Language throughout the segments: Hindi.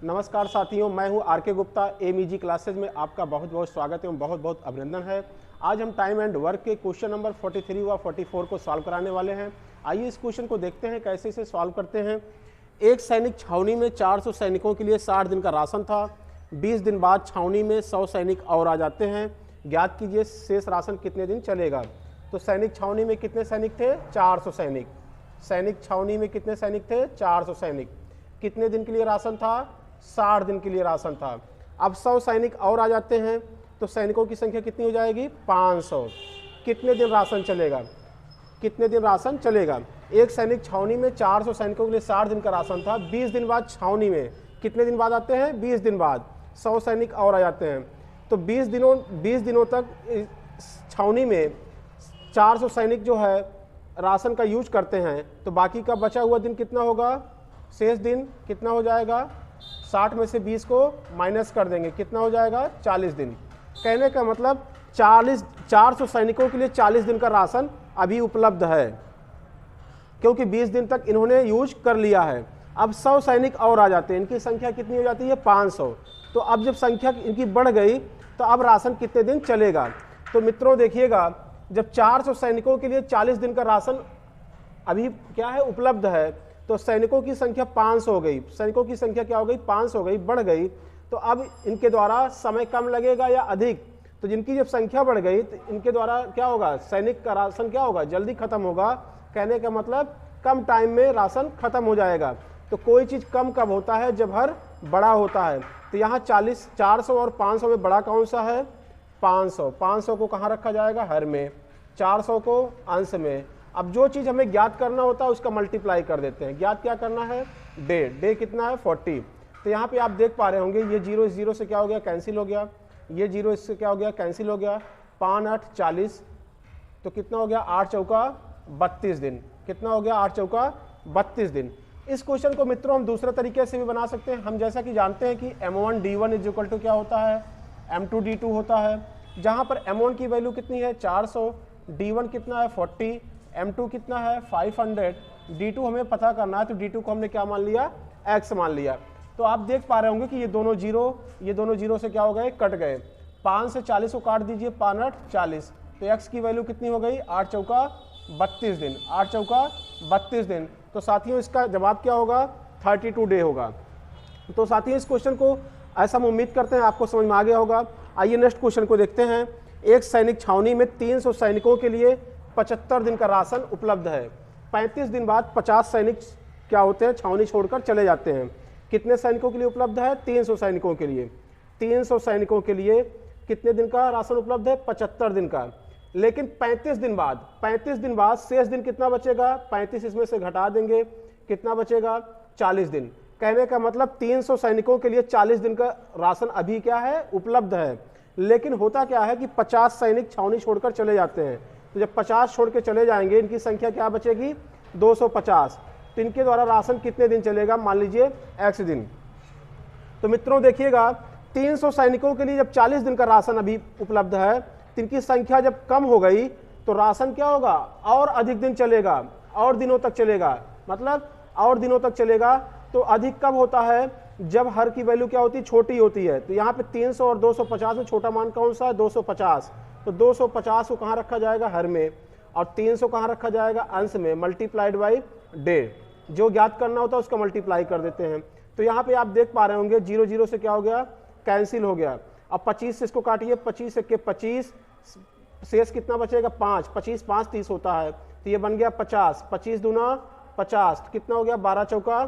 नमस्कार साथियों, मैं हूं आर के गुप्ता। एमईजी क्लासेज में आपका बहुत बहुत स्वागत एवं बहुत बहुत अभिनंदन है। आज हम टाइम एंड वर्क के क्वेश्चन नंबर 43 व 44 को सॉल्व कराने वाले हैं। आइए इस क्वेश्चन को देखते हैं कैसे इसे सॉल्व करते हैं। एक सैनिक छावनी में 400 सैनिकों के लिए 60 दिन का राशन था। 20 दिन बाद छावनी में 100 सैनिक और आ जाते हैं। ज्ञात कीजिए शेष राशन कितने दिन चलेगा। तो सैनिक छावनी में कितने सैनिक थे? 400 सैनिक। सैनिक छावनी में कितने सैनिक थे? 400 सैनिक। कितने दिन के लिए राशन था? 60 दिन के लिए राशन था। अब 100 सैनिक और आ जाते हैं तो सैनिकों की संख्या कितनी हो जाएगी? 500। कितने दिन राशन चलेगा? कितने दिन राशन चलेगा? एक सैनिक छावनी में 400 सैनिकों के लिए 60 दिन का राशन था। 20 दिन बाद छावनी में कितने दिन बाद आते हैं? 20 दिन बाद 100 सैनिक और आ जाते हैं। तो 20 दिनों तक छावनी में 400 सैनिक जो है राशन का यूज करते हैं। तो बाकी का बचा हुआ दिन कितना होगा? शेष दिन कितना हो जाएगा? 60 में से 20 को माइनस कर देंगे, कितना हो जाएगा? 40 दिन। कहने का मतलब 400 सैनिकों के लिए 40 दिन का राशन अभी उपलब्ध है, क्योंकि 20 दिन तक इन्होंने यूज कर लिया है। अब 100 सैनिक और आ जाते हैं, इनकी संख्या कितनी हो जाती है? 500। तो अब जब संख्या इनकी बढ़ गई तो अब राशन कितने दिन चलेगा? तो मित्रों देखिएगा, जब 400 सैनिकों के लिए 40 दिन का राशन अभी क्या है? उपलब्ध है, तो सैनिकों की संख्या 500 हो गई। सैनिकों की संख्या क्या हो गई? 500 हो गई, बढ़ गई। तो अब इनके द्वारा समय कम लगेगा या अधिक? तो जिनकी जब संख्या बढ़ गई तो इनके द्वारा क्या होगा? सैनिक का राशन क्या होगा? जल्दी खत्म होगा। कहने का मतलब कम टाइम में राशन खत्म हो जाएगा। तो कोई चीज़ कम कब होता है? जब हर बड़ा होता है। तो यहाँ 400 और 500 में बड़ा कौन सा है? 500। 500 को कहाँ रखा जाएगा? हर में। 400 को अंश में। अब जो चीज़ हमें ज्ञात करना होता है उसका मल्टीप्लाई कर देते हैं। ज्ञात क्या करना है? डे। डे कितना है? 40। तो यहाँ पे आप देख पा रहे होंगे, ये 0 इस 0 से क्या हो गया? कैंसिल हो गया। ये 0 इससे क्या हो गया? कैंसिल हो गया। 5 8 40। तो कितना हो गया? 8 चौका 32 दिन। कितना हो गया? 8 चौका 32 दिन। इस क्वेश्चन को मित्रों हम दूसरे तरीके से भी बना सकते हैं। हम जैसा कि जानते हैं कि M1 D1 is equal to क्या होता है? M2 D2 होता है, जहाँ पर M1 की वैल्यू कितनी है? 400। D1 कितना है? 40। M2 कितना है? 500। D2 हमें पता करना है, तो D2 को हमने क्या मान लिया? X मान लिया। तो आप देख पा रहे होंगे कि ये दोनों जीरो से क्या हो गए? कट गए। 5 से 40 को काट दीजिए, 5 8 40। तो X की वैल्यू कितनी हो गई? 8 चौका 32 दिन। 8 चौका 32 दिन। तो साथियों इसका जवाब क्या होगा? 32 डे होगा। तो साथियों इस क्वेश्चन को ऐसा हम उम्मीद करते हैं आपको समझ में आ गया होगा। आइए नेक्स्ट क्वेश्चन को देखते हैं। एक सैनिक छावनी में 300 सैनिकों के लिए 75 दिन का राशन उपलब्ध है। 35 दिन बाद 50 सैनिक क्या होते हैं? छावनी छोड़कर चले जाते हैं। कितने सैनिकों के लिए उपलब्ध है? 300 सैनिकों के लिए। 300 सैनिकों के लिए कितने दिन का राशन उपलब्ध है? 75 दिन का। लेकिन 35 दिन बाद शेष दिन कितना बचेगा? 35 इसमें से घटा देंगे, कितना बचेगा? 40 दिन। कहने का मतलब 300 सैनिकों के लिए 40 दिन का राशन अभी क्या है? उपलब्ध है। लेकिन होता क्या है कि 50 सैनिक छावनी छोड़कर चले जाते हैं। तो जब 50 छोड़ के चले जाएंगे, इनकी संख्या क्या बचेगी? 250। तो इनके द्वारा राशन कितने दिन चलेगा? मान लीजिए X दिन। तो मित्रों देखिएगा, 300 सैनिकों के लिए जब 40 दिन का राशन अभी उपलब्ध है, तो इनकी संख्या जब कम हो गई तो राशन क्या होगा? और अधिक दिन चलेगा, और दिनों तक चलेगा। मतलब और दिनों तक चलेगा। तो अधिक कब होता है? जब हर की वैल्यू क्या होती है? छोटी होती है। तो यहाँ पे 300 और 250 में छोटा मान कौन सा है? 250। तो 250 को कहाँ रखा जाएगा? हर में। और 300 कहाँ रखा जाएगा? अंश में। Multiplied by day. जो ज्ञात करना होता है उसका मल्टीप्लाई कर देते हैं। तो यहाँ पे आप देख पा रहे होंगे 0 0 से क्या हो गया? कैंसिल हो गया। अब 25 से इसको काटिए, 25 से 25, शेष कितना बचेगा? 5। 25 5 30 होता है, तो ये बन गया 50। 25 दूना 50, कितना हो गया? 12 चौका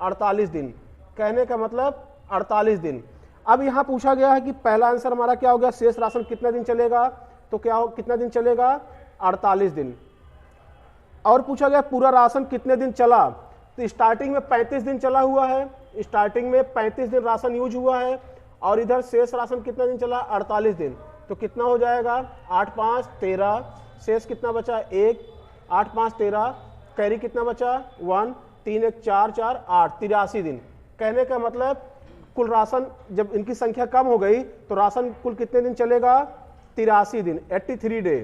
48 दिन। कहने का मतलब 48 दिन। अब यहाँ पूछा गया है कि पहला आंसर हमारा क्या हो गया? शेष राशन कितना दिन चलेगा? तो क्या हो, कितना दिन चलेगा? 48 दिन। और पूछा गया पूरा राशन कितने दिन चला? तो स्टार्टिंग में 35 दिन चला हुआ है। स्टार्टिंग में 35 दिन राशन यूज हुआ है, और इधर शेष राशन कितना दिन चला? 48 दिन। तो कितना हो जाएगा? 8 5 13। शेष कितना बचा? 1। 8 5 13। कैरी कितना बचा? 1। 3 1 4 4 8। 83 दिन। कहने का मतलब कुल राशन जब इनकी संख्या कम हो गई तो राशन कुल कितने दिन चलेगा? 83 दिन। 83 डे।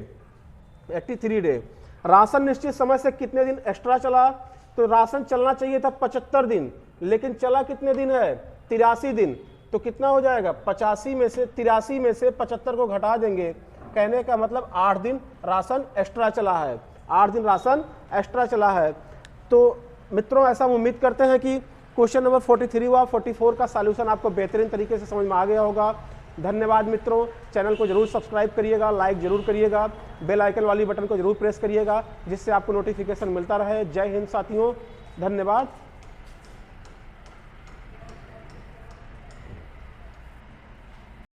83 डे। राशन निश्चित समय से कितने दिन एक्स्ट्रा चला? तो राशन चलना चाहिए था 75 दिन, लेकिन चला कितने दिन है? 83 दिन, तो कितना हो जाएगा 85 में से 83 में से 75 को घटा देंगे। कहने का मतलब 8 दिन राशन एक्स्ट्रा चला है, 8 दिन राशन एक्स्ट्रा चला है। तो मित्रों ऐसा हम उम्मीद करते हैं कि क्वेश्चन नंबर 43 व 44 का सॉल्यूशन आपको बेहतरीन तरीके से समझ में आ गया होगा। धन्यवाद मित्रों, चैनल को जरूर सब्सक्राइब करिएगा, लाइक जरूर करिएगा, बेल आइकन वाली बटन को जरूर प्रेस करिएगा जिससे आपको नोटिफिकेशन मिलता रहे। जय हिंद साथियों, धन्यवाद।